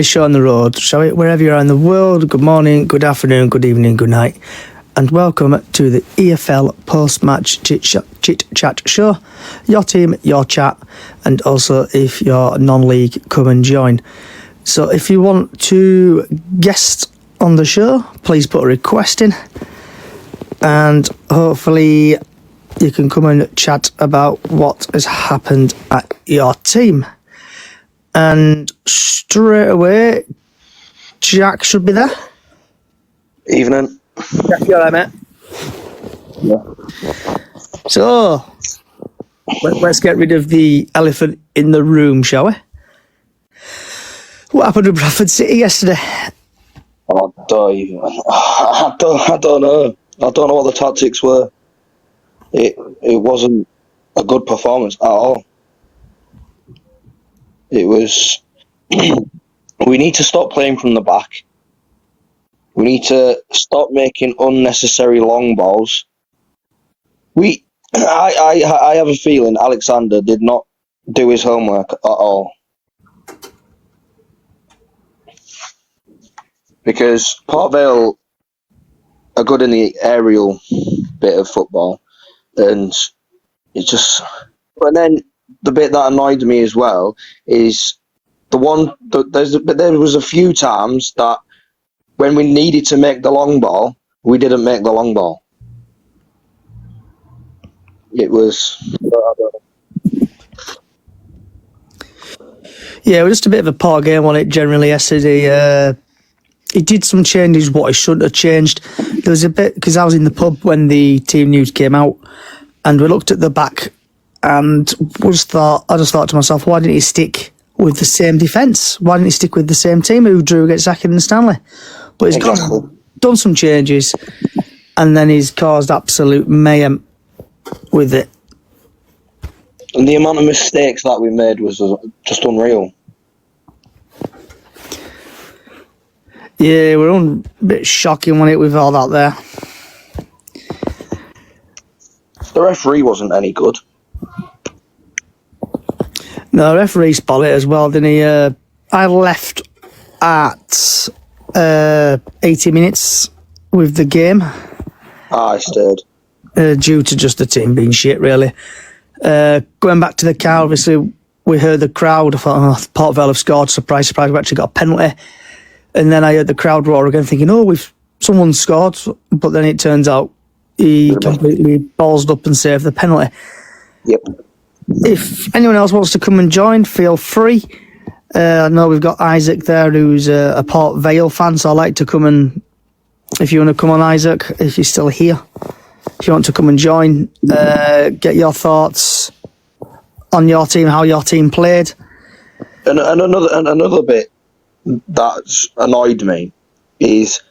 Show on the road, shall we? Wherever you are in the world, good morning, good afternoon, good evening, good night, and welcome to the EFL post-match chit-chat show. Your team, your chat, and also if you're non-league, come and join. So if you want to guest on the show, please put a request in, and hopefully you can come and chat about what has happened at your team. And straight away, Jack should be there. Evening. Jack, you alright, mate? Yeah. So, let's get rid of the elephant in the room, shall we? What happened with Bradford City yesterday? I don't know. I don't know what the tactics were. It wasn't a good performance at all. It was. We need to stop playing from the back. We need to stop making unnecessary long balls. I have a feeling Alexander did not do his homework at all. Because Port Vale are good in the aerial bit of football, and it's just. And then the bit that annoyed me as well is there was a few times that when we needed to make the long ball, we didn't make the long ball. It was. Yeah, it was just a bit of a poor game on it generally yesterday. He did some changes what he shouldn't have changed. There was a bit, because I was in the pub when the team news came out, and we looked at the back and I just thought to myself, why didn't he stick with the same defence? Why didn't he stick with the same team who drew against Accrington and Stanley? But he's done some changes, and then he's caused absolute mayhem with it. And the amount of mistakes that we made was just unreal. Yeah, we're a bit shocking when it with all that there. The referee wasn't any good. No, the referee spot it as well, didn't he? I left at 80 minutes with the game. I stayed. Due to just the team being shit, really. Going back to the car, obviously, we heard the crowd. I thought, Port Vale have scored. Surprise, surprise, we actually got a penalty. And then I heard the crowd roar again, thinking, someone scored. But then it turns out he completely ballsed up and saved the penalty. Yep. If anyone else wants to come and join, feel free. I know we've got Isaac there, who's a Port Vale fan, so I'd like to come and, if you want to come on, Isaac, if you're still here, if you want to come and join, get your thoughts on your team, how your team played. And another bit that's annoyed me is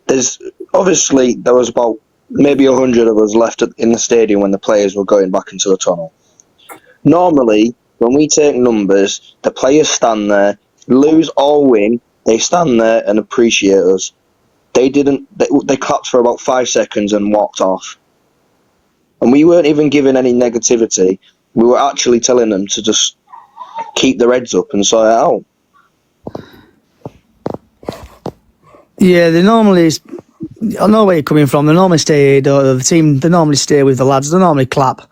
there was about maybe 100 of us left in the stadium when the players were going back into the tunnel. Normally, when we take numbers, the players stand there, lose or win, they stand there and appreciate us. They didn't. They clapped for about 5 seconds and walked off. And we weren't even giving any negativity. We were actually telling them to just keep their heads up and sort it out. Yeah, they normally. I know where you're coming from. They normally stay. The team. They normally stay with the lads. They normally clap.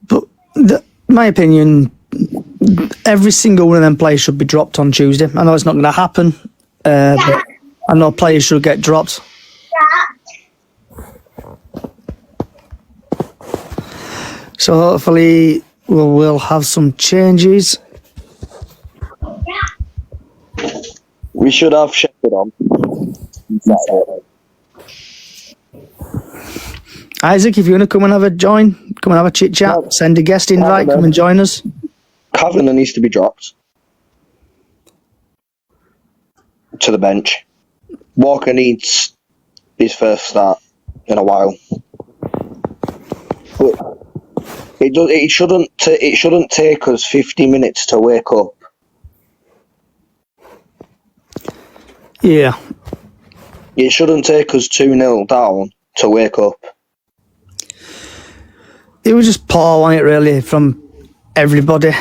But in my opinion, every single one of them players should be dropped on Tuesday. I know it's not going to happen, but I know players should get dropped. So hopefully we'll have some changes. We should have Shepherd on. Isaac, if you want to come and have a join, come and have a chit chat, send a guest invite, come and join us. Kavanagh needs to be dropped to the bench. Walker needs his first start in a while. But it shouldn't take us 50 minutes to wake up. Yeah. It shouldn't take us 2-0 down to wake up. It was just poor, wasn't it, really, from everybody.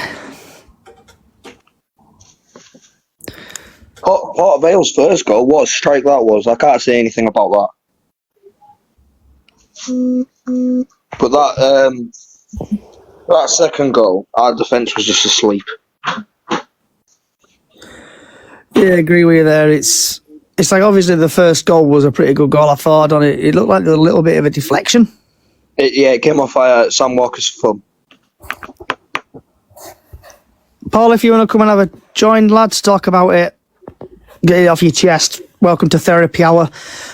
Port Vale's first goal, what a strike that was. I can't say anything about that. But that second goal, our defence was just asleep. Yeah, I agree with you there. It's like obviously the first goal was a pretty good goal. I thought on it. It looked like a little bit of a deflection. It came off Sam Walker's thumb. Paul, if you want to come and have a join, lads, talk about it, get it off your chest. Welcome to Therapy Hour.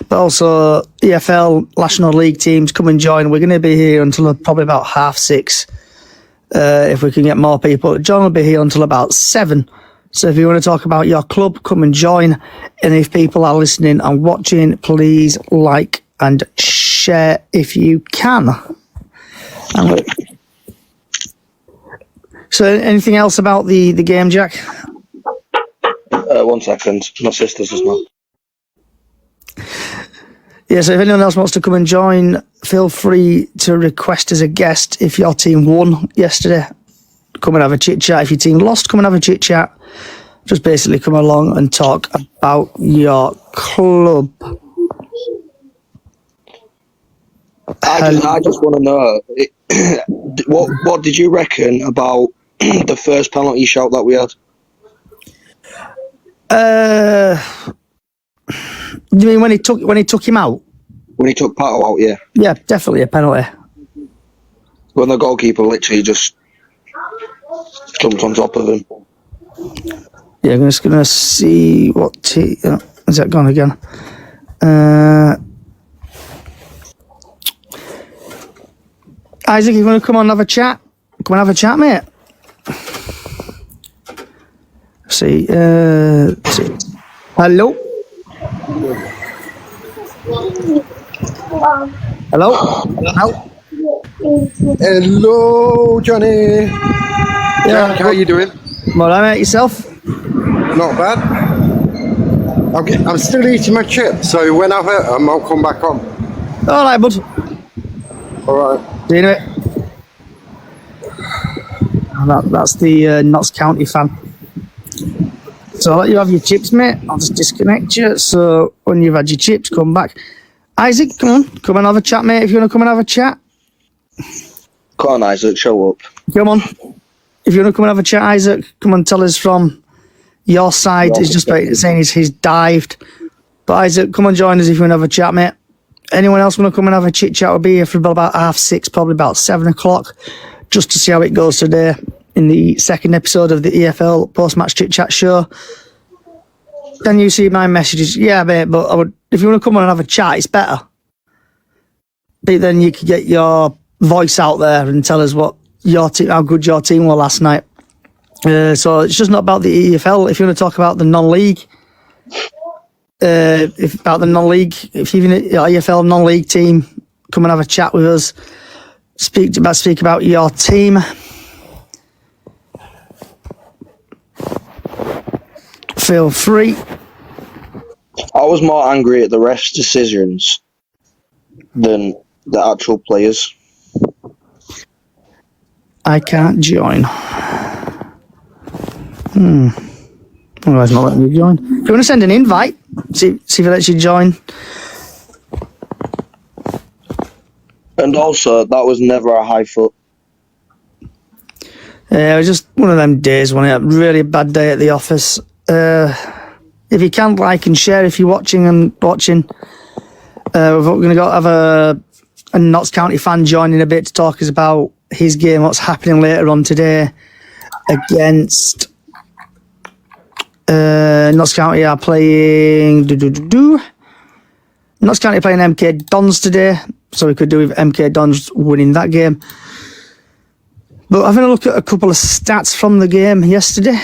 But also EFL National League teams, come and join. We're going to be here until probably about 6:30. If we can get more people. John will be here until about 7. So if you want to talk about your club, come and join. And if people are listening and watching, please like and share if you can. So anything else about the game, Jack? 1 second. My sister's just not. Yeah, so if anyone else wants to come and join, feel free to request as a guest. If your team won yesterday, come and have a chit-chat. If your team lost, come and have a chit-chat. Just basically come along and talk about your club. I just want to know, what did you reckon about the first penalty shout that we had? You mean when he took him out? When he took Pato out, yeah. Yeah, definitely a penalty. When the goalkeeper literally just jumped on top of him. Yeah, I'm just going to see what is that gone again? Isaac, you want to come on and have a chat? Come and have a chat, mate. See. Hello? Hello? Hello? Hello, Johnny. Yeah, how you doing? All right, mate. Yourself? Not bad. I'm still eating my chips, so when I've hurt them, I'll come back on. All right, bud. All right. See you in a bit. That's the Notts County fan. So I'll let you have your chips, mate. I'll just disconnect you. So when you've had your chips, come back. Isaac, come and have a chat, mate. If you want to come and have a chat. Come on, Isaac, show up. Come on. If you want to come and have a chat, Isaac, come and tell us from your side. He's just saying he's dived. But Isaac, come and join us if you want to have a chat, mate. Anyone else want to come and have a chit-chat? We'll be here for about 6:30, probably about 7 o'clock, just to see how it goes today in the second episode of the EFL post-match chit-chat show. Can you see my messages? Yeah, mate, but if you want to come on and have a chat, it's better. But then you can get your voice out there and tell us what your team, how good your team were last night. So it's just not about the EFL. If you want to talk about the non-league, if even your EFL non-league team, come and have a chat with us. Speak about your team. Feel free. I was more angry at the refs' decisions than the actual players. I can't join. Otherwise, not letting you join. If you want to send an invite, see if it lets you join. And also, that was never a high foot. It was just one of them days, wasn't it? A really bad day at the office. If you can, like and share if you're watching. We're going to have a Notts County fan joining a bit to talk us about his game, what's happening later on today against Notts County are playing Notts County playing MK Dons today, so we could do with MK Dons winning that game. But having a look at a couple of stats from the game yesterday.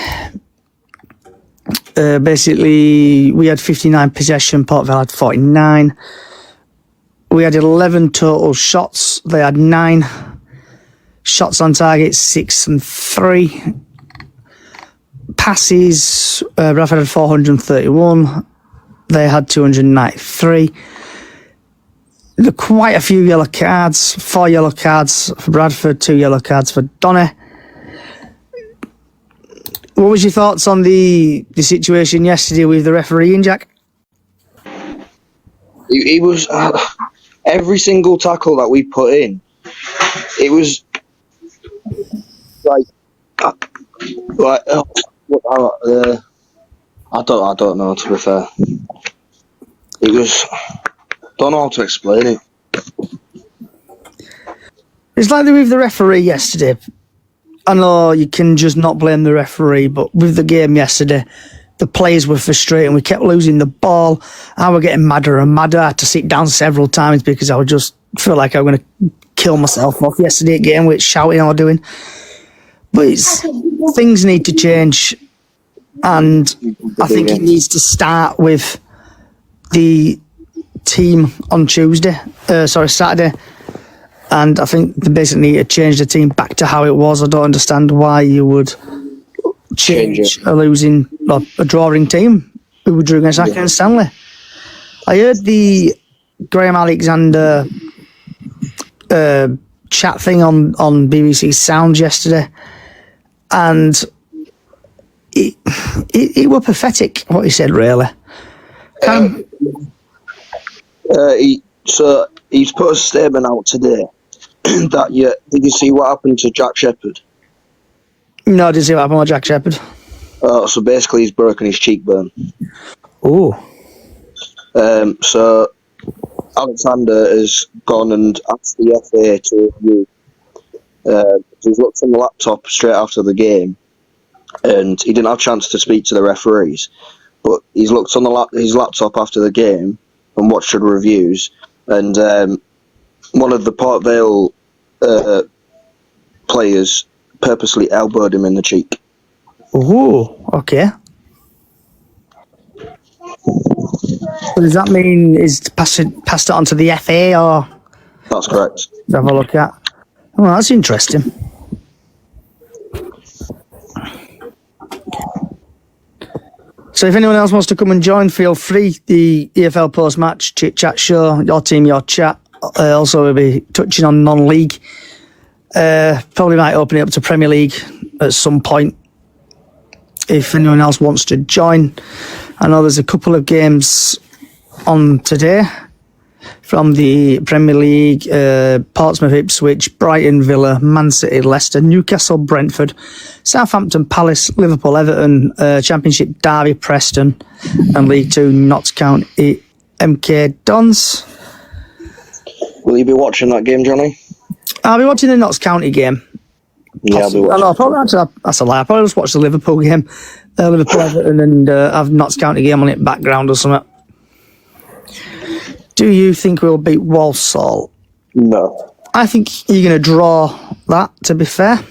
Basically, we had 59 possession, Port Vale had 49. We had 11 total shots. They had 9 shots on target, 6 and 3. Passes, Bradford had 431. They had 293. There were quite a few yellow cards. 4 yellow cards for Bradford, 2 yellow cards for Donny. What was your thoughts on the situation yesterday with the refereeing, Jack? He was every single tackle that we put in. It was like I don't know, to be fair. It was, don't know how to explain it. It's like with the referee yesterday. I know you can just not blame the referee, but with the game yesterday, the players were frustrated. We kept losing the ball. I was getting madder and madder. I had to sit down several times because I would just feel like I was going to kill myself off yesterday game with shouting or doing. But things need to change, and I think it needs to start with the team on Saturday. And I think they basically need to change the team back to how it was. I don't understand why you would change a drawing team who were drew against Acker and Stanley. I heard the Graham Alexander chat thing on BBC Sounds yesterday, and it was pathetic what he said, really. He's put a statement out today that did you see what happened to Jack Shepherd? No, I didn't see what happened with Jack Shepherd. So basically he's broken his cheekbone. Oh. So Alexander has gone and asked the FA to review. He's looked on the laptop straight after the game, and he didn't have a chance to speak to the referees, but he's looked on his laptop after the game and watched the reviews, and one of the Port Vale players purposely elbowed him in the cheek. Oh, okay. So does that mean is passed it on to the FA, or? That's correct. Let's have a look at. Oh, that's interesting. So if anyone else wants to come and join, feel free. The EFL post-match chit-chat show, your team, your chat. Also, we'll be touching on non-league. Probably might open it up to Premier League at some point. If anyone else wants to join. I know there's a couple of games on today from the Premier League. Portsmouth, Ipswich, Brighton, Villa, Man City, Leicester, Newcastle, Brentford, Southampton, Palace, Liverpool, Everton, Championship, Derby, Preston, and League 2, Notts County, MK Dons. Will you be watching that game, Johnny? I'll be watching the Notts County game. Yeah, I'll be watching. That's a lie. I'll probably just watch the Liverpool game, Liverpool, Everton, and have Notts County game on it background or something. Do you think we'll beat Walsall? No. I think you're going to draw that, to be fair.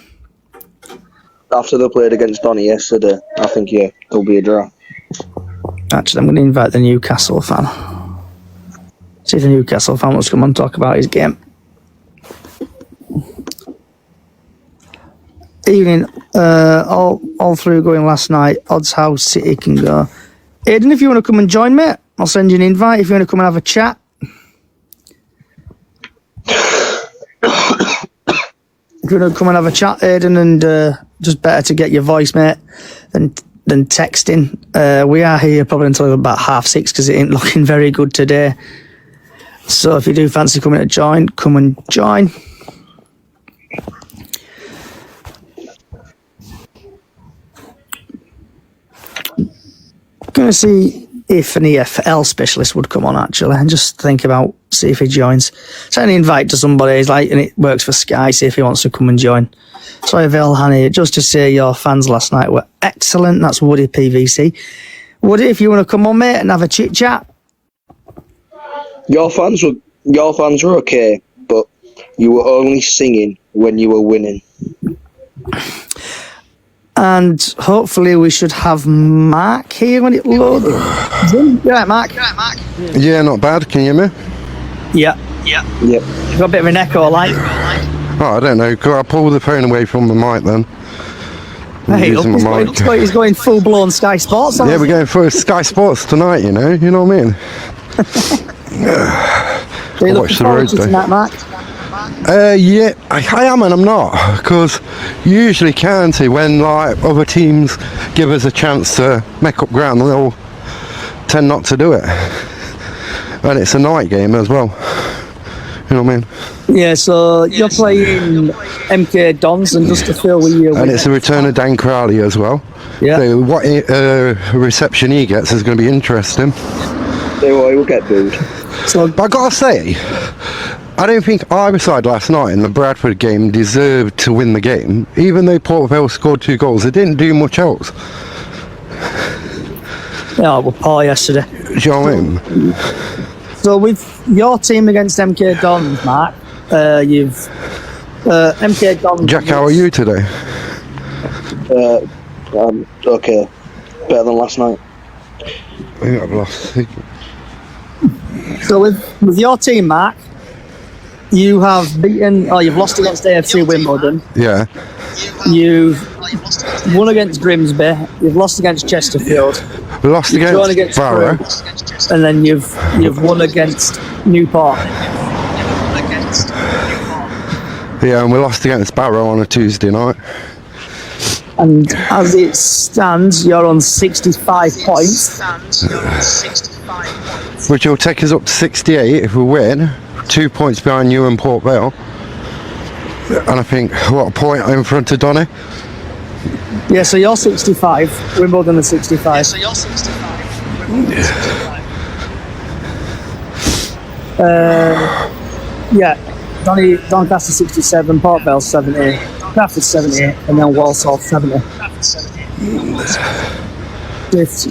After they played against Donny yesterday, I think, there'll be a draw. Actually, I'm going to invite the Newcastle fan. See if the Newcastle fan wants to come and talk about his game. Evening, all through going last night, odds how City can go. Aidan, if you want to come and join me, I'll send you an invite if you want to come and have a chat. If you want to come and have a chat, Aidan, and just better to get your voice, mate, than texting. We are here probably until about 6:30 because it ain't looking very good today. So if you do fancy coming to join, come and join. Going to see if an EFL specialist would come on, actually, and just think about, see if he joins. Send an invite to somebody, and it works for Sky, see if he wants to come and join. Sorry, Velhani, just to say your fans last night were excellent. That's Woody PVC. Woody, if you want to come on, mate, and have a chit-chat. Your fans were okay, but you were only singing when you were winning. And hopefully we should have Mark here when it loads. You right, Mark? Yeah, not bad. Can you hear me? Yeah. You've got a bit of an echo, like. Oh, I don't know. Could I pull the phone away from the mic then? Hey, he's going full-blown Sky Sports. Yeah, we're going for Sky Sports tonight, you know what I mean? So you're looking forward to tonight, Mark? Yeah, I am and I'm not, because usually county, when like other teams give us a chance to make up ground, they'll tend not to do it, and it's a night game as well. You know what I mean? Yeah, so you're playing MK Dons, and just to fill with you. And it's the return of Dan Crowley as well. Yeah. So what reception he gets is going to be interesting. He will get booed. So, But I gotta say, I don't think either side last night in the Bradford game deserved to win the game. Even though Port Vale scored 2 goals, they didn't do much else. yeah, we're poor yesterday. Do you know what I mean? So with your team against MK Dons, Mark, you've MK Dons. Jack, how are you today? Okay. Better than last night. I think I've lost. So with your team, Mark, you have you've lost against AFC Wimbledon. Yeah. You've won against Grimsby. You've lost against Chesterfield. We lost You've drawn against against Barrow. Crewe, and then you've won against Newport. Yeah, and we lost against Barrow on a Tuesday night. And as it stands, you're on 65 points. Which will take us up to 68 if we win. 2 points behind you and Port Vale. And I think, what, a point in front of Donny? Yeah, so you're 65. Wimbledon is 65. Yeah, Doncaster 67, Port Vale 70, Bradford 70, and then Walsall 70. If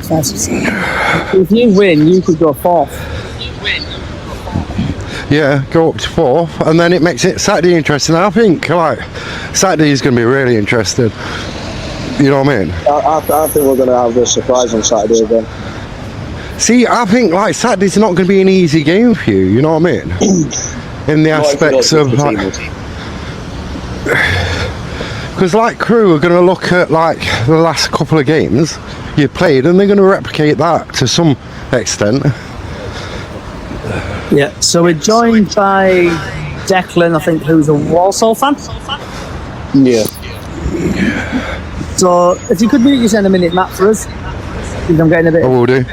you win, you could go fourth. Yeah, go up to 4th, and then it makes it Saturday interesting. I think, like, Saturday is going to be really interesting. You know what I mean? I think we're going to have a surprise on Saturday again. See, I think, like, Saturday's not going to be an easy game for you, you know what I mean? In the aspects of, like... Because, like, Crewe are going to look at, like, the last couple of games you played, and they're going to replicate that to some extent. Yeah, so we're joined by Declan, I think, who's a Walsall fan. Yeah. So if you could mute yourself in a minute, Matt, for us. Because I'm getting a bit... I will do.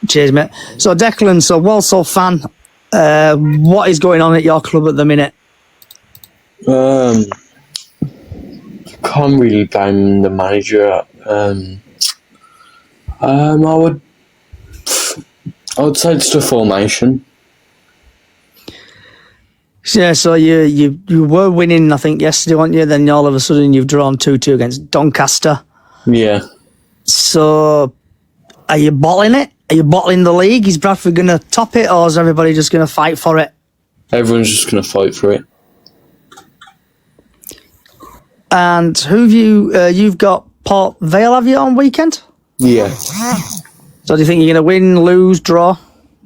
Cheers, mate. So Declan, so Walsall fan, what is going on at your club at the minute? Can't really blame the manager. I would say it's the formation. Yeah, so you were winning, I think, yesterday, weren't you? Then all of a sudden you've drawn 2-2 against Doncaster. Yeah. So are you bottling it? Are you bottling the league? Is Bradford going to top it, or is everybody just going to fight for it? Everyone's just going to fight for it. And who've you've got Port Vale, have you, on weekend? Yeah. So do you think you're going to win, lose, draw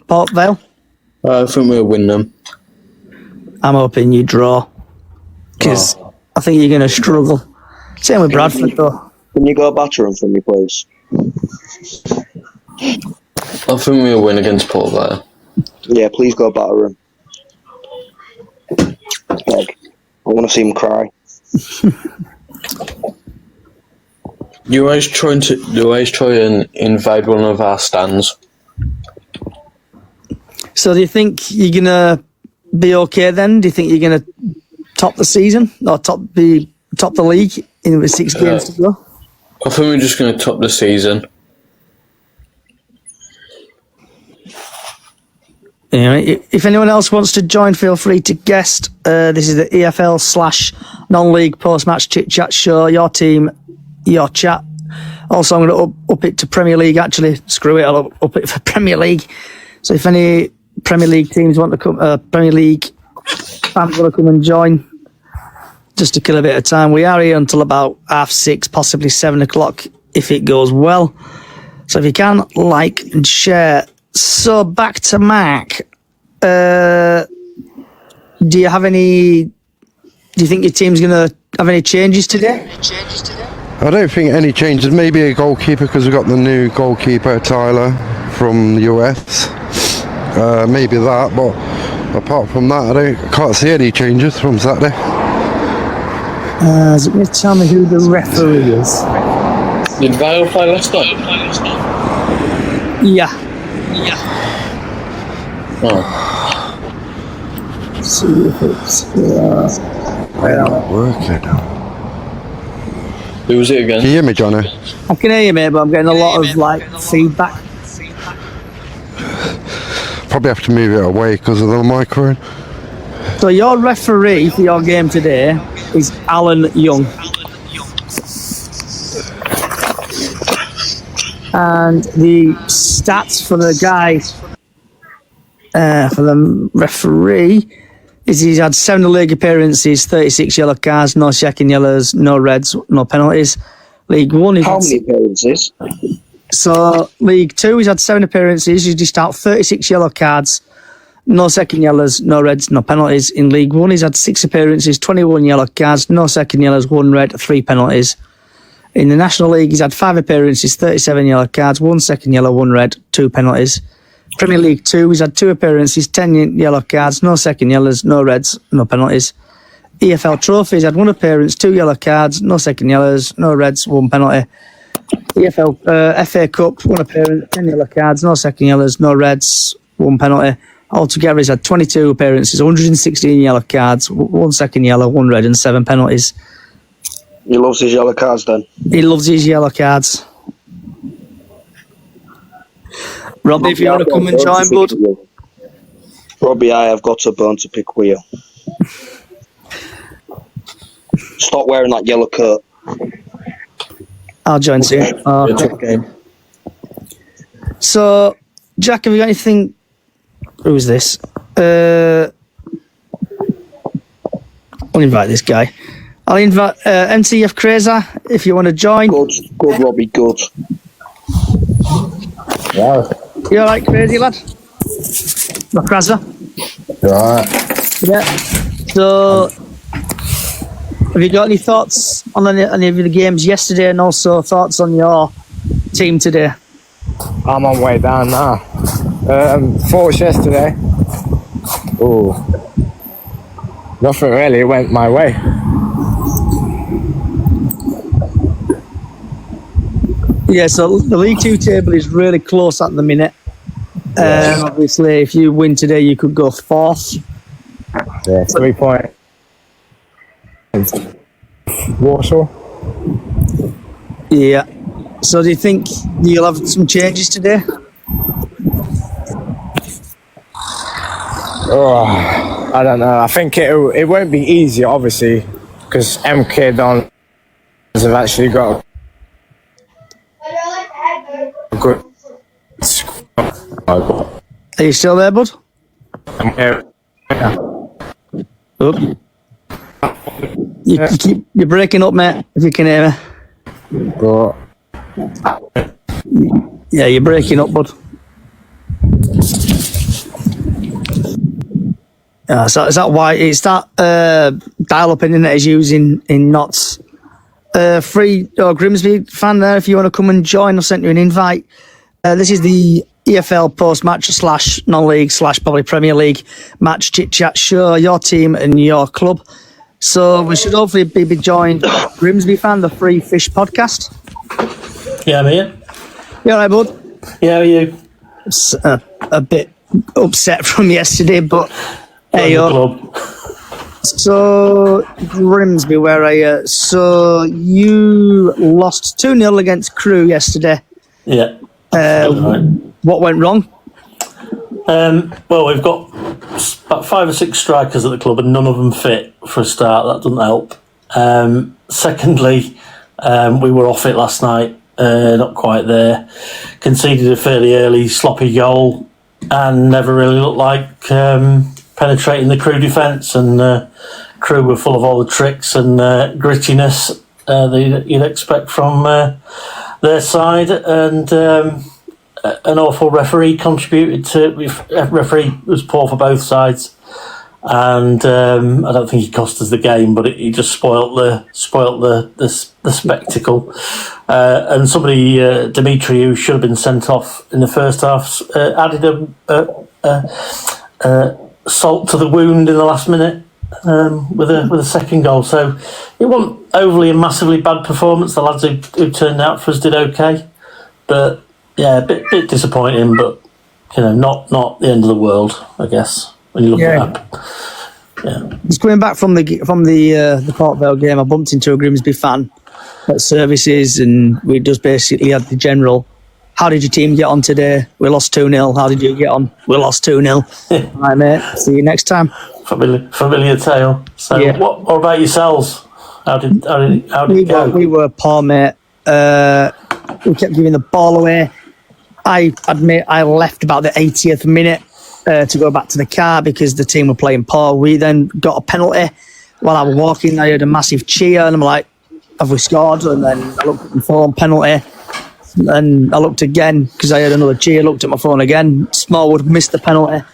Port Vale? I think we'll win them. I'm hoping you draw, because I think you're going to struggle. Same with Bradford, though. Can you go batter them from your place? I think we'll win against Port Vale. Yeah, please go batter them. Beg. I want to see him cry. You always try and invade one of our stands. So do you think you're going to be okay then? Do you think you're going to top the season, or top the league in with 6 games to go? I think we're just going to top the season. Anyway, if anyone else wants to join, feel free to guest. This is the EFL/non-league post-match chit-chat show. Your team, your chat. Also, I'm going to up it to Premier League, actually. Screw it, I'll up it for Premier League. So if any Premier League teams want to come, Premier League fans want to come and join, just to kill a bit of time. We are here until about 6:30, possibly 7 o'clock, if it goes well. So if you can, like and share. So back to Mark. Do you think your team's going to have any changes today? I don't think any changes. Maybe a goalkeeper, because we've got the new goalkeeper, Tyler, from the US. maybe that, but apart from that, I can't see any changes from Saturday. Is it going to tell me who the referee is? Did Vale play last night? Yeah. Oh. See if it's Working. Who was it again? Can you hear me, Johnny? I can hear you, mate, but I'm getting a lot of feedback. Probably have to move it away because of the microphone. So your referee for your game today is Alan Young. And the stats for the guy, for the referee, is he's had 7 league appearances, 36 yellow cards, no second yellows, no reds, no penalties. League 1 is... How many appearances? So League 2 he's had 7 appearances, he's just out 36 yellow cards, no second yellows, no reds, no penalties. In League 1 he's had 6 appearances, 21 yellow cards, no second yellows, 1 red, 3 penalties. In the National League, he's had 5 appearances, 37 yellow cards, 1 second yellow, 1 red, 2 penalties. Premier League 2, he's had 2 appearances, 10 yellow cards, no second yellows, no reds, no penalties. EFL Trophy, he's had 1 appearance, 2 yellow cards, no second yellows, no reds, 1 penalty. EFL FA Cup, 1 appearance, 10 yellow cards, no second yellows, no reds, 1 penalty. Altogether, he's had 22 appearances, 116 yellow cards, 1 second yellow, 1 red, and 7 penalties. He loves his yellow cards then. He loves his yellow cards. Robbie, if you want to come and join, bud. Robbie, I have got a bone to pick with you. Stop wearing that yellow coat. I'll join soon. Okay. So, Jack, have you got anything? Who is this? I'll invite this guy. I'll invite MTF Crazer if you want to join. Good, Robbie, good. Yeah. You alright, Crazy lad? No, Crazer? Right. Yeah. So, have you got any thoughts on any of the games yesterday, and also thoughts on your team today? I'm on way down now. Thoughts yesterday. Oh, nothing really went my way. Yeah, so the League 2 table is really close at the minute. Obviously, if you win today, you could go 4th. Yeah, 3 points. Warsaw. Yeah. So do you think you'll have some changes today? Oh, I don't know. I think it won't be easy, obviously, because MK Dons have actually got a good squad. Are you still there, bud? Yeah. Oh. You're breaking up, mate, if you can hear me. But Yeah, you're breaking up, bud. So is that why it's that dial-up internet is using in Notts? Free Grimsby fan there, if you want to come and join, I've sent you an invite. This is the EFL post-match / non-league / probably Premier League match chit-chat show, your team and your club. So we should hopefully be joined by Grimsby fan, the Free Fish podcast. Yeah, I'm here. You alright, bud? Yeah, how are you? It's a bit upset from yesterday, but hey, Club. so Grimsby, where are you? So you lost 2-0 against Crewe yesterday. Yeah. Right. What went wrong? Well, we've got about 5 or 6 strikers at the club, and none of them fit for a start. That doesn't help. Secondly, we were off it last night. Not quite there. Conceded a fairly early sloppy goal, and never really looked like penetrating the Crewe defence. And Crewe were full of all the tricks and grittiness that you'd expect from their side, and an awful referee contributed to. Referee was poor for both sides, and I don't think he cost us the game, but he just spoilt the spectacle. And somebody, Dimitri, who should have been sent off in the first half, added a salt to the wound in the last minute with a second goal. So it wasn't overly a massively bad performance. The lads who turned out for us did okay, but yeah, a bit disappointing. But not the end of the world, I guess. When you look at that. Yeah. Just coming back from the Port Vale game, I bumped into a Grimsby fan at services, and we just basically had the general, how did your team get on today? We lost 2-0. How did you get on? We lost 2-0. Right, mate. See you next time. Familiar tale. So what about yourselves? How did it go? We were poor, mate. We kept giving the ball away. I admit I left about the 80th minute to go back to the car because the team were playing poor. We then got a penalty. While I was walking, I heard a massive cheer, and I'm like, have we scored? And then I looked at my phone, penalty. And I looked again because I heard another cheer, looked at my phone again. Smallwood missed the penalty.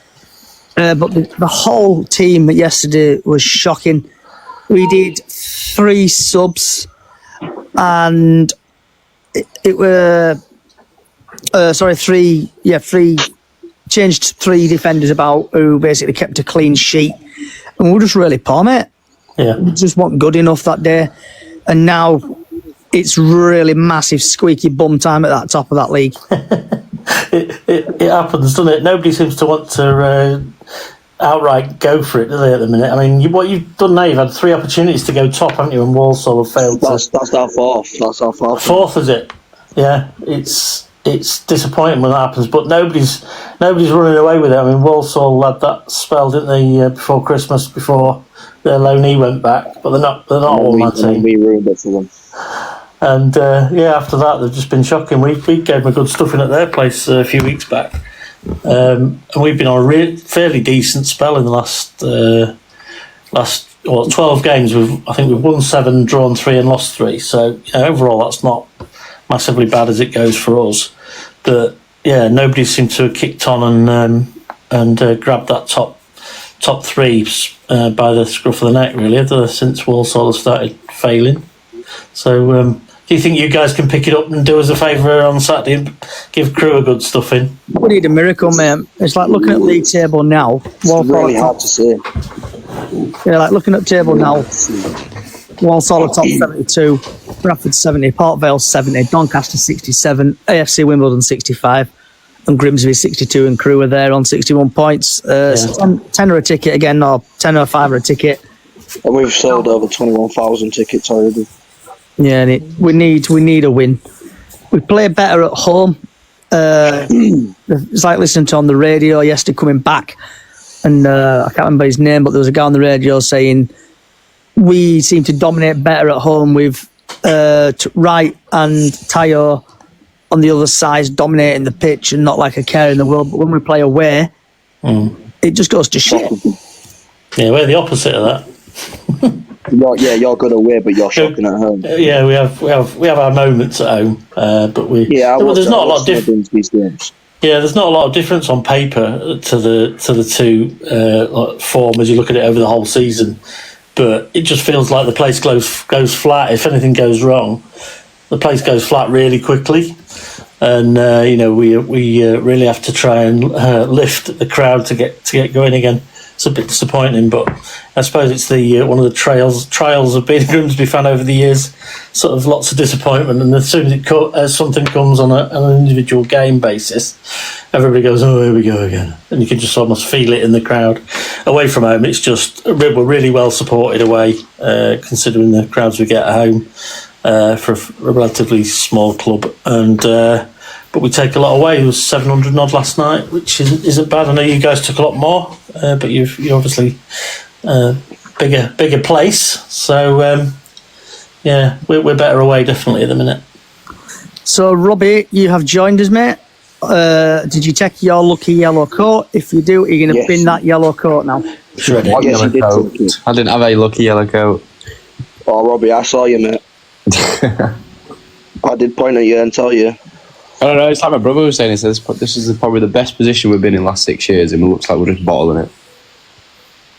But the whole team yesterday was shocking. We did 3 subs, and it were... three changed 3 defenders about who basically kept a clean sheet, and we were just really poor, mate. Yeah, we just weren't good enough that day, and now it's really massive squeaky bum time at that top of that league. it happens, doesn't it? Nobody seems to want to outright go for it, do they, at the minute? I mean, what you've done now, you've had 3 opportunities to go top, haven't you? And Walsall have failed. That's our fourth. That's our fourth. Fourth, is it? Yeah, it's disappointing when that happens, but nobody's running away with it. I mean, Walsall had that spell, didn't they, before Christmas, before their loanee went back, but they're not all that team. We ruined it for them. And after that, they've just been shocking. We gave them a good stuffing at their place a few weeks back, and we've been on a fairly decent spell in the last 12 games. I think we've won 7, drawn 3, and lost 3. So overall, that's not massively bad as it goes for us. But nobody seemed to have kicked on and grabbed that top 3 by the scruff of the neck, really, since Walsall has started failing. So do you think you guys can pick it up and do us a favour on Saturday and give Crew a good stuffing? We need a miracle, mate. It's like looking at league table now. It's really hard to say. Yeah, like looking at table now. Walsall top 72, Bradford 70, Port Vale 70, Doncaster 67, AFC Wimbledon 65, and Grimsby 62, and Crew are there on 61 points. Tenner a ticket again, or 10 or 5 a ticket. And we've sold over 21,000 tickets already. Yeah, and we need a win. We play better at home. It's like listening to on the radio yesterday coming back, and I can't remember his name, but there was a guy on the radio saying we seem to dominate better at home with Wright and Tayo on the other side dominating the pitch and not like a care in the world. But when we play away, it just goes to shit. Yeah, we're the opposite of that. You're good away, but you're shocking at home. Yeah, we have our moments at home, but there's not a lot of difference. Yeah, there's not a lot of difference on paper to the 2 form as you look at it over the whole season. But it just feels like the place goes flat. If anything goes wrong, the place goes flat really quickly, and we really have to try and lift the crowd to get going again. It's a bit disappointing, but I suppose it's the one of the trials of being a Grimsby fan over the years. Sort of lots of disappointment, and as soon as something comes on an individual game basis, everybody goes, "Oh, here we go again," and you can just almost feel it in the crowd. Away from home, it's just we're really well supported away, considering the crowds we get at home for a relatively small club, and. But we take a lot away. It was 700 odd last night, which isn't bad. I know you guys took a lot more, but you're obviously bigger place. So we're better away definitely at the minute. So Robbie, you have joined us, mate. Did you take your lucky yellow coat? If you do, are you going to bin that yellow coat now? Shred it. I didn't have a lucky yellow coat. Oh, Robbie, I saw you, mate. I did point at you and tell you. I don't know, it's like my brother was saying, he says, this is probably the best position we've been in the last 6 years, and it looks like we're just bottling it.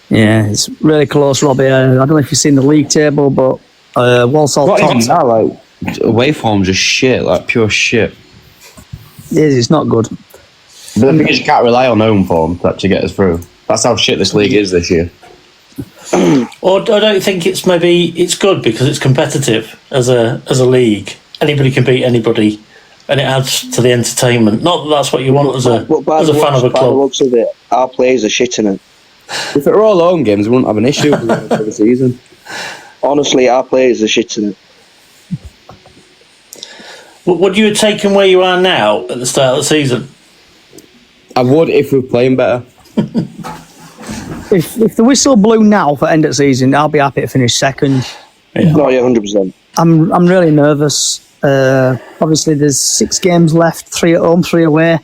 Yeah, it's really close, Robbie. I don't know if you've seen the league table, but Walsall What top. is that like? Away form's just shit, like pure shit. It's not good. But the thing is, you can't rely on home form to actually get us through. That's how shit this league is this year. Or I don't think it's good because it's competitive as a league. Anybody can beat anybody, and it adds to the entertainment. Not that that's what you want as a fan of a By the club. looks of it, our players are shitting it. If it were all home games, we wouldn't have an issue with the season. Honestly, our players are shitting it. Would you have taken where you are now at the start of the season? I would if we were playing better. If the whistle blew now for end of season, I'll be happy to finish second. Yeah. No, yeah, 100%. I'm really nervous. Obviously, there's 6 games left, 3 at home, 3 away,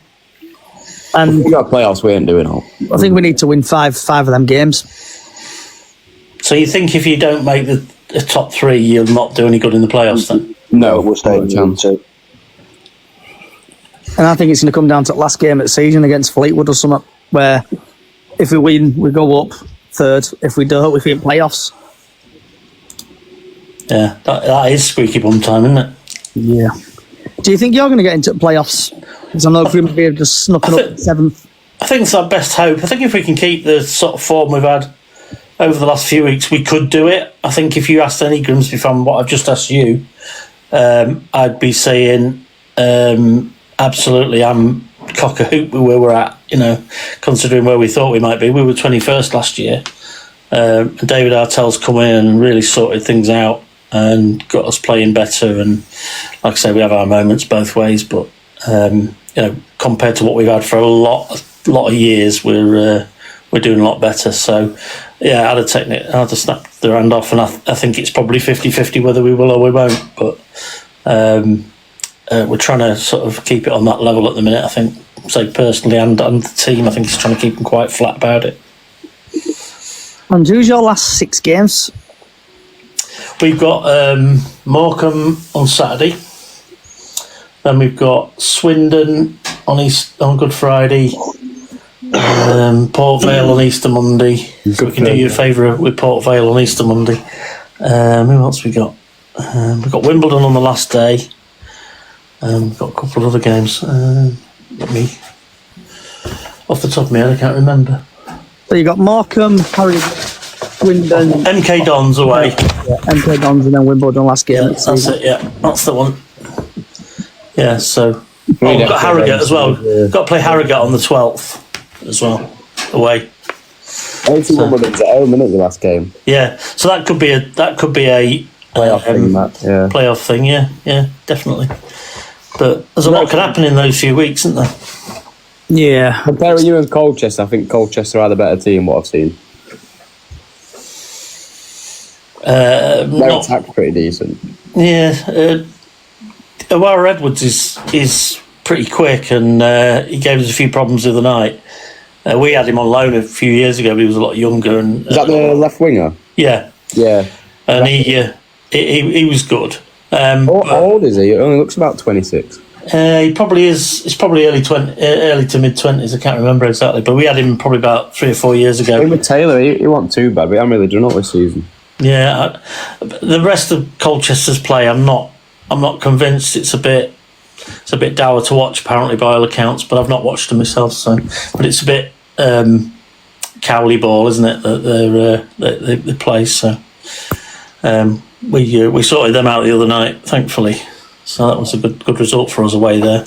and We got playoffs, we ain't doing all. I think we need to win five of them games. So you think if you don't make the top 3, you'll not do any good in the playoffs then? No, we're staying not a chance. to. And I think it's going to come down to the last game of the season against Fleetwood or something, where if we win, we go up third. If we don't, we fit in playoffs. Yeah, that is squeaky bum time, isn't it? Yeah. Do you think you're going to get into the playoffs? Because I know Grimsby have just snuck up 7th. I think it's our best hope. I think if we can keep the sort of form we've had over the last few weeks, we could do it. I think if you asked any Grimsby fan what I've just asked you, I'd be saying absolutely I'm cock a hoop with where we're at, considering where we thought we might be. We were 21st last year. David Artell's come in and really sorted things out and got us playing better. And like I say, we have our moments both ways, but compared to what we've had for a lot of years, we're doing a lot better. So yeah, I'd have snapped the hand off, and I think it's probably 50-50 whether we will or we won't. But we're trying to sort of keep it on that level at the minute. I think, say personally, and the team, I think is trying to keep them quite flat about it. And who's your last 6 games? We've got Morecambe on Saturday. Then we've got Swindon on Good Friday. Port Vale on Easter Monday. So we can do you a favour with Port Vale on Easter Monday. Who else we got? We've got Wimbledon on the last day. We've got a couple of other games. Let me, off the top of my head, I can't remember. So you got Morecambe, Harry, Swindon, MK Dons away. Yeah, MK Dons, and then Wimbledon last game. Yeah, that's it. Yeah, that's the one. Yeah, so we've got Harrogate as well. Got to play Harrogate on the 12th as well, away. Wimbledon's at home, isn't it, the last game? Yeah, so that could be a Playoff thing, Matt. Yeah. Playoff thing. Yeah, definitely. But there's a lot can happen in those few weeks, isn't there? Yeah. Comparing you and Colchester, I think Colchester are the better team, what I've seen. Their attack's pretty decent. Yeah. Awara Edwards is pretty quick, and he gave us a few problems the other night. We had him on loan a few years ago, but he was a lot younger. And Is that the left winger? Yeah. Yeah. And he was good. How old is he? He only looks about 26. He probably is. It's probably early to mid 20s. I can't remember exactly, but we had him probably about 3 or 4 years ago. Same with Taylor, he wasn't too bad, but I'm really done up this season. Yeah, the rest of Colchester's play, I'm not convinced. It's a bit dour to watch, apparently by all accounts, but I've not watched them myself. So, but it's a bit Cowley ball, isn't it? That they play. So we sorted them out the other night, thankfully. So that was a good result for us away there,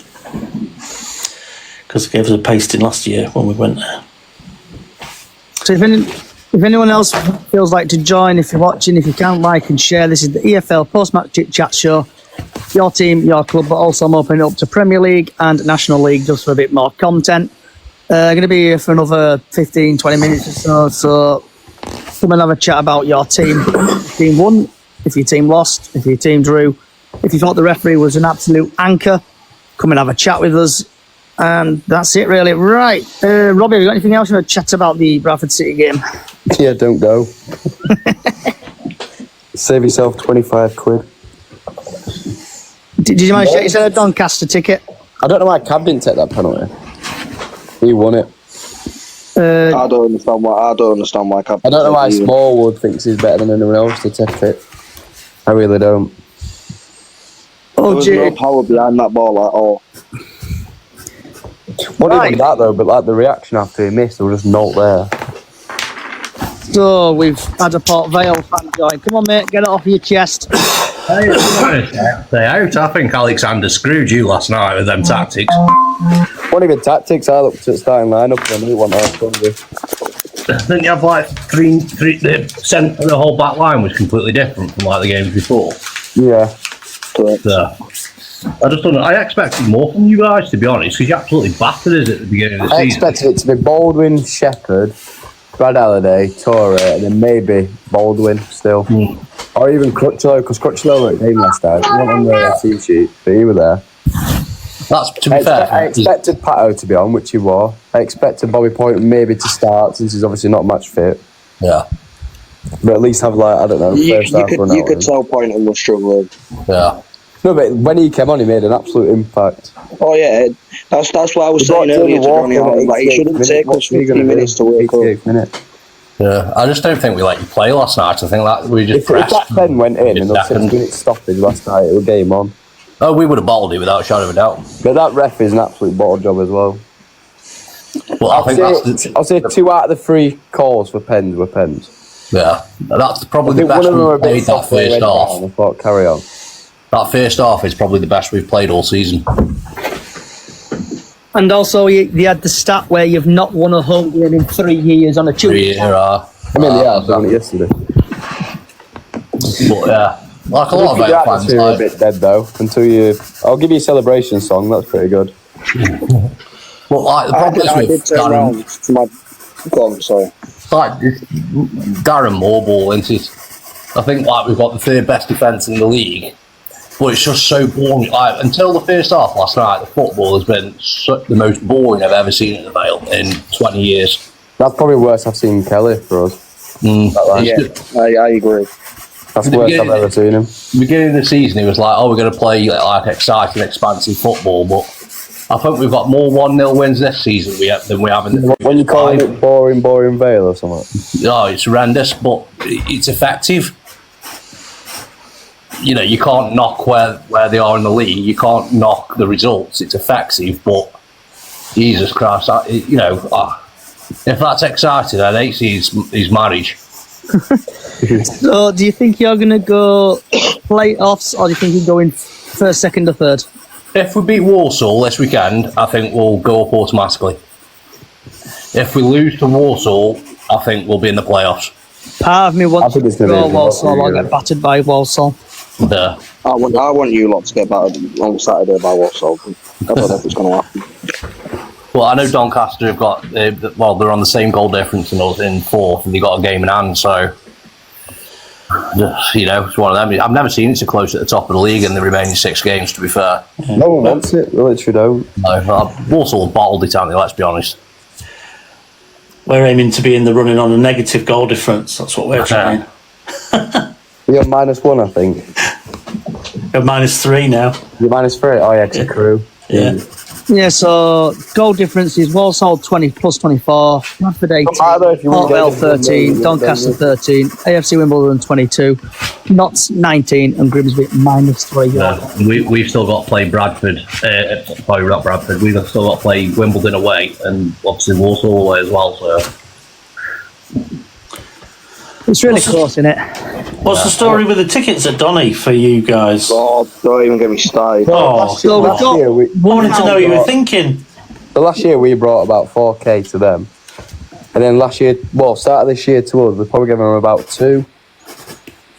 because it gave us a pasting last year when we went there. So if anyone else feels like to join, if you're watching, if you can, like and share. This is the EFL post-match chit-chat show. Your team, your club, but also I'm opening up to Premier League and National League just for a bit more content. Going to be here for another 15, 20 minutes or so. So come and have a chat about your team. If your team won, if your team lost, if your team drew. If you thought the referee was an absolute anchor, come and have a chat with us. And that's it, really. Right. Robbie, have you got anything else you want to chat about the Bradford City game? Yeah, don't go. Save yourself 25 quid. Did you manage to get yourself a Doncaster ticket? I don't know why Cab didn't take that penalty. He won it. I don't understand why Captain. I don't know why Smallwood thinks he's better than anyone else to take it. I really don't. There was no power behind that ball at all. Not even that though, but like the reaction after he missed, there was just not there. So we've had a Port Vale fan join. Come on, mate, get it off your chest. I think Alexander screwed you last night with them tactics. What even tactics? I looked at starting lineup and I knew what I was going to do. Didn't you have like three the centre, the whole back line was completely different from like the games before? Yeah. So, I just don't know. I expected more from you guys, to be honest, because you absolutely battered us at the beginning of the season. I expected it to be Baldwin, Shepherd, Brad Halliday, Torre, and then maybe Baldwin still. Or even Crutchlow, because Crutchlow were at game last time. He wasn't on the team sheet, but he was there. That's to be fair. I expected Pato to be on, which he was. I expected Bobby Point maybe to start, since he's obviously not match fit. Yeah. But at least have, like, I don't know, first half run out. You could tell Point was struggling. Yeah. No, but when he came on, he made an absolute impact. Oh, yeah. That's what I was saying earlier to Johnny. Like, he shouldn't take us 15 minutes to wake up. Yeah, I just don't think we let you play last night. I think that we just pressed. If that pen went in and there was 6 minutes stoppage last night, it was game on. Oh, we would have balled it without a shadow of a doubt. But that ref is an absolute bottle job as well. Well, I'll say 2 out of the 3 calls for pens were pens. Yeah, that's probably the best we've played that first half. I thought, carry on. That first half is probably the best we've played all season. And also, you had the stat where you've not won a home game in 3 years on a Tuesday. I mean, yeah, I done it yesterday. But yeah, like a lot of our fans, like, a bit dead though. Until you, I'll give you a celebration song. That's pretty good. But like the problem I is did with turn around to my. Go on, sorry. Like Darren Moore, isn't it? I think like we've got the 3rd best defence in the league. But it's just so boring. Like, until the first half last night, the football has been the most boring I've ever seen at the Vale in 20 years. That's probably worse I've seen Kelly for us. Yeah, I agree. That's the worst I've ever seen him. Beginning of the season, he was like, "Oh, we're going to play like exciting, expansive football." But I think we've got more 1-0 wins this season than we have in the. When you call it boring Vale or something. No, it's horrendous, but it's effective. You know, you can't knock where they are in the league. You can't knock the results. It's effective, but Jesus Christ, if that's exciting, I'd hate to see his marriage. So, do you think you're going to go playoffs, or do you think you're going first, second, or third? If we beat Walsall this weekend, I think we'll go up automatically. If we lose to Walsall, I think we'll be in the playoffs. Part of me wants to go Walsall. I'll get battered by Walsall. Yeah. I want you lot to get battered on Saturday by Walsall. I don't know if it's going to happen. Well, I know Doncaster have got, they're on the same goal difference than us in 4th, and they've got a game in hand, so, it's one of them. I've never seen it so close at the top of the league in the remaining 6 games, to be fair. No one wants it, they literally don't. No, Walsall have bottled it, haven't they, let's be honest. We're aiming to be in the running on a negative goal difference, that's what we're trying. You're -1, I think. We're -3 now. You're -3? Oh, yeah, it's a crew. Yeah. Yeah, so goal difference is Walsall 20 plus 24, Bradford 18, Port Vale 13, Doncaster 13, AFC Wimbledon 22, Notts 19, and Grimsby -3. We've still got to play Bradford. Sorry, not Bradford. We've still got to play Wimbledon away, and obviously Walsall away as well. So it's really close, isn't it? What's the story with the tickets at Donny for you guys? Oh, don't even get me started. So we've got I wanted to know what you were thinking. The last year we brought about 4k to them. And then start of this year to us, we're probably giving them about 2.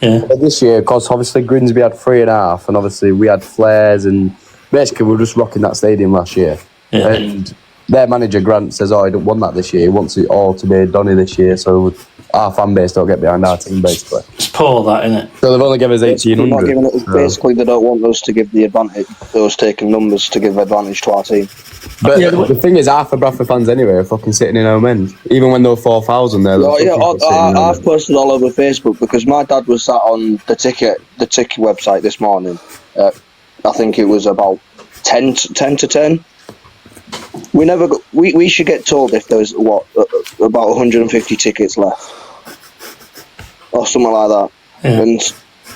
Yeah. But this year, because obviously Grimsby had 3.5, and obviously we had flares, and basically we were just rocking that stadium last year. Yeah. And their manager, Grant, says, he don't want that this year. He wants it all to be Donny this year, so our fan base don't get behind our team, basically. It's poor, that, isn't it? So they've only given us 1,800. Basically, they don't want us to give the advantage, those taking numbers to give advantage to our team. But the thing is, half the Bradford fans anyway are fucking sitting in home end. Even when they were 4,000 there. I've posted all over Facebook because my dad was sat on the ticket website this morning. I think it was about 10 to 10. We should get told if there's about 150 tickets left, or something like that. Yeah. And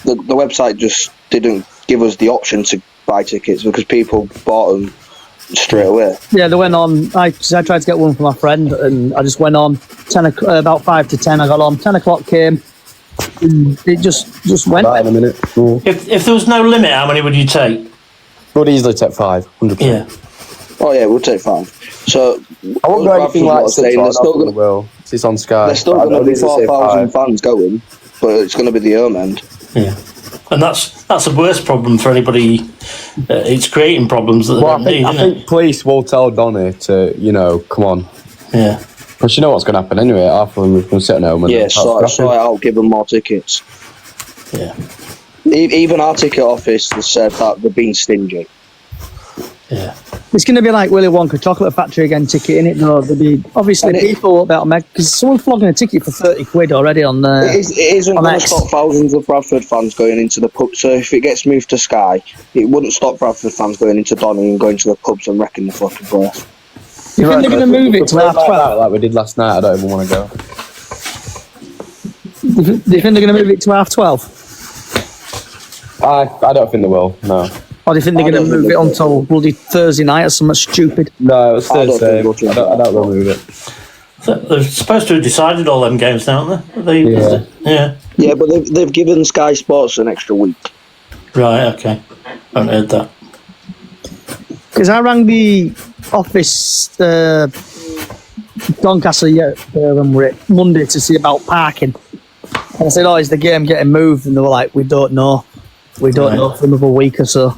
the website just didn't give us the option to buy tickets because people bought them straight away. Yeah, they went on. I tried to get one for my friend, and I just went on about 5 to 10. I got on 10 o'clock came. It just went. Right in a minute. Cool. If there was no limit, how many would you take? Would easily take 5, 100%. Yeah. Oh yeah, we'll take 5. So I won't go anything like 6 saying or they're still gonna, will. It's on Sky. there's still going to be 4,000 fans going, but it's going to be the home end. Yeah. And that's a worse problem for anybody. It's creating problems that they don't need, I think police will tell Donny to, come on. Yeah. Because you know what's going to happen anyway. After we've been sitting home. Yeah, so I'll give them more tickets. Yeah. Even our ticket office has said that they're being stingy. Yeah. It's going to be like Willy Wonka Chocolate Factory again, ticketing it. No, there'll be obviously people about because someone's flogging a ticket for 30 quid already on the. It isn't going to stop thousands of Bradford fans going into the pub. So if it gets moved to Sky, it wouldn't stop Bradford fans going into Donny and going to the pubs and wrecking the fucking place. You think they're going to move it to half 12? Like we did last night, I don't even want to go. Do you think they're going to move it to half 12? I don't think they will, no. Or do you think they're going to move it until bloody Thursday night or something stupid? No, it was Thursday. I don't think they'll move it. So they're supposed to have decided all them games now, aren't they? Yeah. Yeah, but they've given Sky Sports an extra week. Right, okay. I haven't heard that. Because I rang the office Doncaster when we're at Monday to see about parking. And I said, is the game getting moved? And they were like, we don't know. We don't know for another week or so.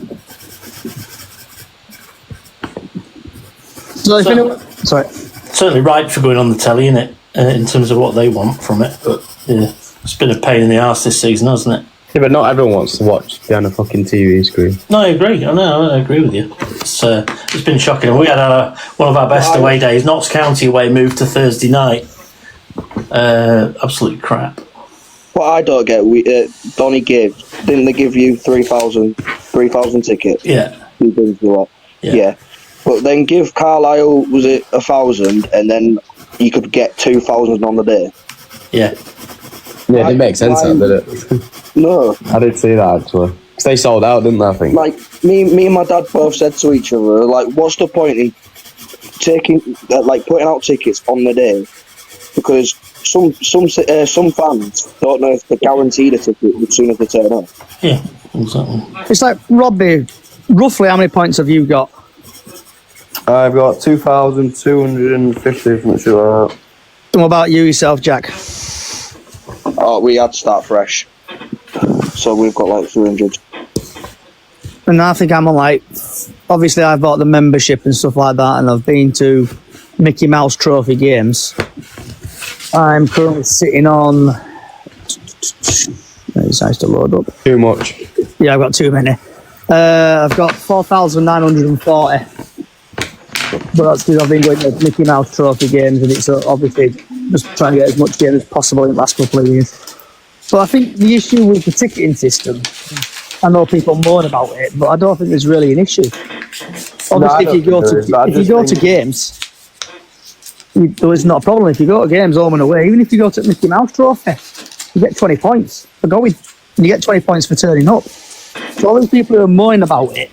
Sorry. Certainly right for going on the telly, isn't it? In terms of what they want from it. But yeah, it's been a pain in the arse this season, hasn't it? Yeah, but not everyone wants to watch behind a fucking TV screen. No, I agree. I agree with you. It's been shocking. And we had one of our best away days, Notts County away, moved to Thursday night. Absolute crap. What I don't get, Donny didn't they give you 3,000 tickets? Yeah. Yeah. But then give Carlisle, was it 1,000, and then you could get 2,000 on the day? Yeah. Yeah, it didn't make sense, did it? No. I did see that, actually. Because they sold out, didn't they, I think? Like, me and my dad both said to each other, like, what's the point in putting out tickets on the day? Because some fans don't know if they're guaranteed a ticket as soon as they turn up. Yeah, exactly. It's like, Robbie, roughly how many points have you got? I've got 2,250, something sure. And what about you yourself, Jack? Oh, we had to start fresh. So we've got like 300. And I think I'm on obviously I've bought the membership and stuff like that, and I've been to Mickey Mouse Trophy games. I'm currently sitting on. It's nice to load up. Too much. Yeah, I've got too many. I've got 4,940. But that's because I've been going to Mickey Mouse Trophy games, and it's obviously just trying to get as much games as possible in the last couple of years. But I think the issue with the ticketing system, I know people moan about it, but I don't think there's really an issue. Obviously, if you go to games, there's not a problem. If you go to games home and away, even if you go to Mickey Mouse Trophy, you get 20 points for going, and you get 20 points for turning up. So all these people who are moaning about it,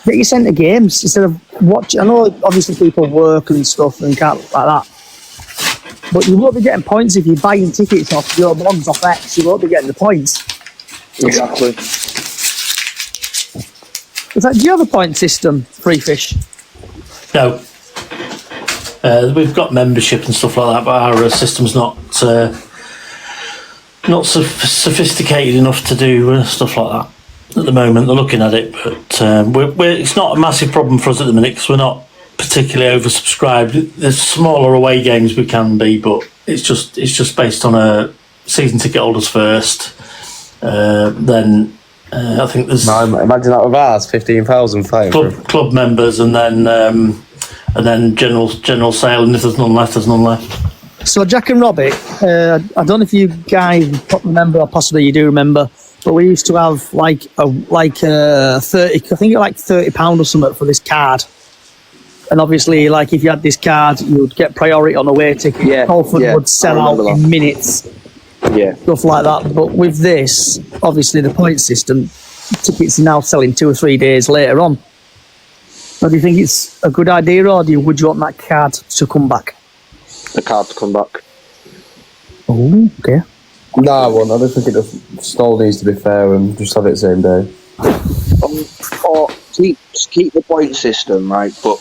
get you sent to games instead of watching. I know obviously people work and stuff and can't like that, but you won't be getting points if you're buying tickets off your blogs off X. You won't be getting the points. Exactly. It's like, do you have a point system, Free Fish? No. We've got membership and stuff like that, but our system's not sophisticated enough to do stuff like that at the moment. They're looking at it, but it's not a massive problem for us at the minute because we're not particularly oversubscribed. There's smaller away games we can be, but it's just based on a season ticket holders first. Then I think there's imagine that with ours, 15,000 club members, and then general sale, and if there's none left, there's none left. So Jack and Robbie, I don't know if you guys remember, or possibly you do remember, but we used to have like 30, I think it was like £30 or something for this card. And obviously, like, if you had this card, you would get priority on away ticket. Yeah, Salford yeah, would sell I out remember in that. minutes, Yeah. stuff like that. But with this, obviously, the point system, tickets are now selling 2 or 3 days later on. So do you think it's a good idea, or would you want that card to come back? The card to come back. Oh, okay. No, I won't. I just think it still needs to be fair and just have it same day. Or keep the point system, right? But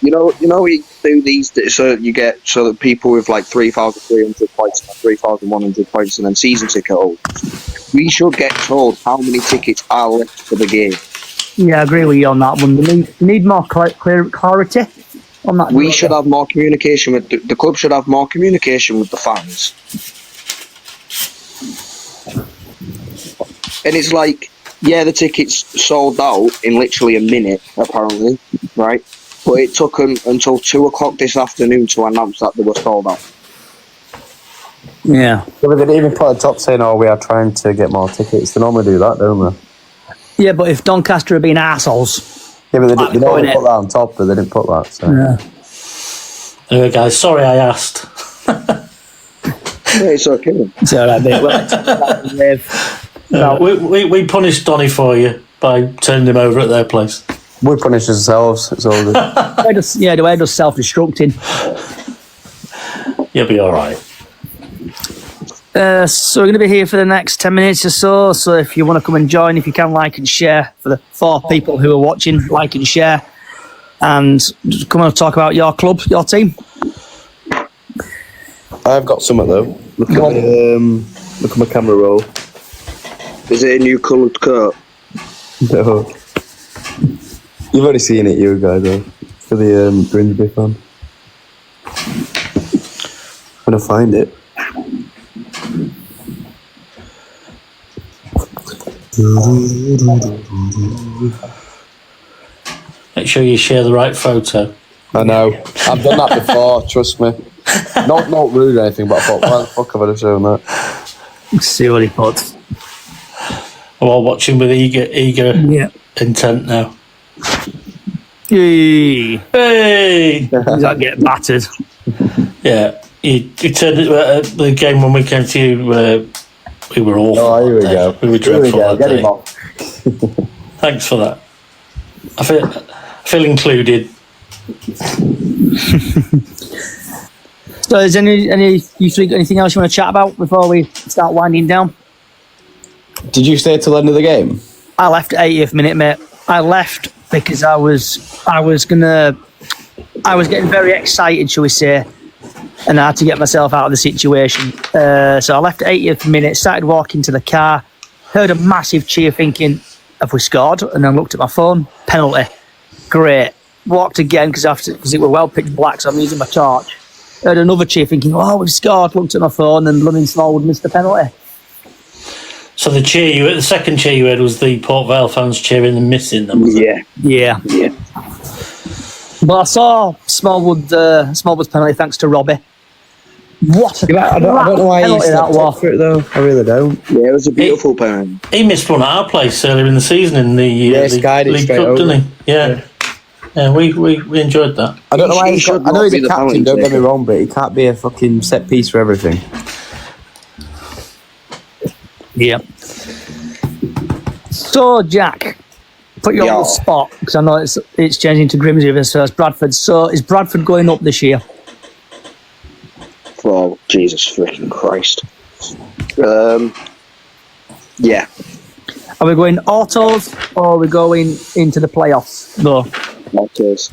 you know, we do these so that people with like 3,300 points and 3,100 points and then season ticket holders, we should get told how many tickets are left for the game. Yeah, I agree with you on that one. We need more clarity on that. We should have more communication with the club. Should have more communication with the fans. And it's like, yeah, the tickets sold out in literally a minute, apparently, right? But it took them until 2 o'clock this afternoon to announce that they were sold out. Yeah. Yeah, but they didn't even put a top saying, "Oh, we are trying to get more tickets." They normally do that, don't they? Yeah, but if Doncaster had been assholes. Yeah, but they normally it. put that on top, but they didn't put that. So. Yeah. Anyway, guys, sorry I asked. Yeah, it's okay. It's all right, mate. We punished Donny for you by turning him over at their place. We punish ourselves. It's all good. The way does self-destructing. You'll be all right. So we're going to be here for the next 10 minutes or so. So if you want to come and join, if you can, like and share. For the 4 people who are watching, like and share. And just come and talk about your club, your team. I've got something though. Look at my camera roll. Is it a new coloured coat? No. You've already seen it, you guys, though. For the Grimsby fan. I'm gonna find it. Make sure you share the right photo. I know. I've done that before, trust me. Not rude or anything, but I thought, why the fuck have I just shown that? Let's see what he puts. We're all watching with eager intent now. Yay. Hey! He's not getting battered. Yeah. You turned it the game when we came to you, we were awful. Oh, here we go. We were dreadful that Get day. him off. Thanks for that. I feel included. So is you think anything else you want to chat about before we start winding down? Did you stay till the end of the game? I left at 80th minute, mate. I left because I was getting very excited, shall we say, and I had to get myself out of the situation. So I left at 80th minute, started walking to the car, heard a massive cheer thinking, have we scored? And then looked at my phone, penalty. Great. Walked again because it were well pitch black, so I'm using my torch. Heard another cheer thinking, oh, we've scored. Looked at my phone and blooming Smallwood missed the penalty. So the second cheer you had was the Port Vale fans cheering and missing them. Was it? Yeah. But I saw Smallwood's penalty thanks to Robbie. What a I don't know why penalty he that stepped up was. for it though. I really don't. Yeah, it was a beautiful penalty. He missed one at our place earlier in the season in the skied it League straight Cup, over. didn't he? Yeah. Yeah, we enjoyed that. I don't know why He should I know not he's be a the captain, penalty don't get me taker. wrong, but he can't be a fucking set piece for everything. Yeah. So, Jack, put you on the spot, because I know it's changing to Grimsby versus Bradford. So, is Bradford going up this year? Oh, Jesus freaking Christ. Yeah. Are we going autos, or are we going into the playoffs? No. Autos.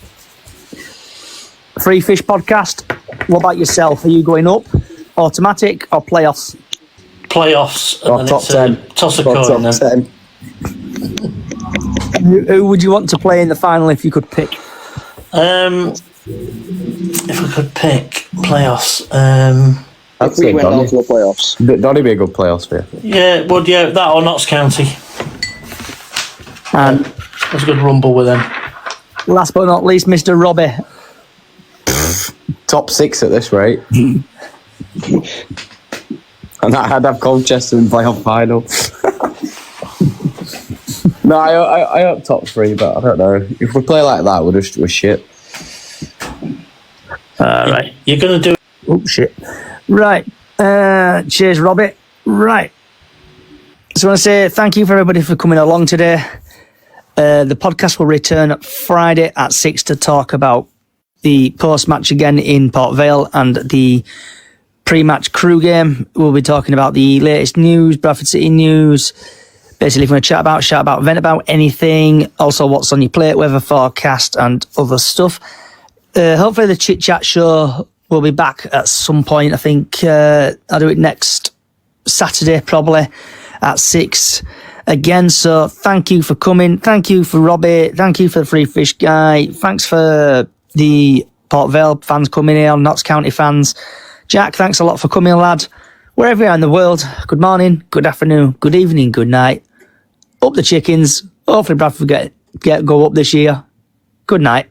Free Fish Podcast, what about yourself? Are you going up, automatic, or playoffs? Playoffs, and Or then top it's 10. Toss a Or coin top then. 10. Who would you want to play in the final if you could pick? If I could pick playoffs, I'd If say we went Donny. on to the playoffs. Donny be a good playoffs for you. that or Notts County. And That's a good rumble with them. last but not least, Mr. Robbie. Top 6 at this rate. And I'd have Colchester in playoff final. No, I hope top 3, but I don't know. If we play like that, we're shit. Right. You're going to do... Oh, shit. Right. Cheers, Robbie. Right. So I want to say thank you for everybody for coming along today. The podcast will return Friday at 6 to talk about the post-match again in Port Vale and the pre-match crew game. We'll be talking about the latest news, Bradford City news. Basically, if you want to chat about, vent about anything. Also, what's on your plate, weather forecast and other stuff. Hopefully the Chit-Chat show will be back at some point. I think I'll do it next Saturday, probably at 6 again. So thank you for coming. Thank you for Robbie. Thank you for the Free Fish guy. Thanks for the Port Vale fans coming here, Notts County fans. Jack, thanks a lot for coming, lad. Wherever you are in the world, good morning, good afternoon, good evening, good night. Up the chickens. Hopefully Bradford go up this year. Good night.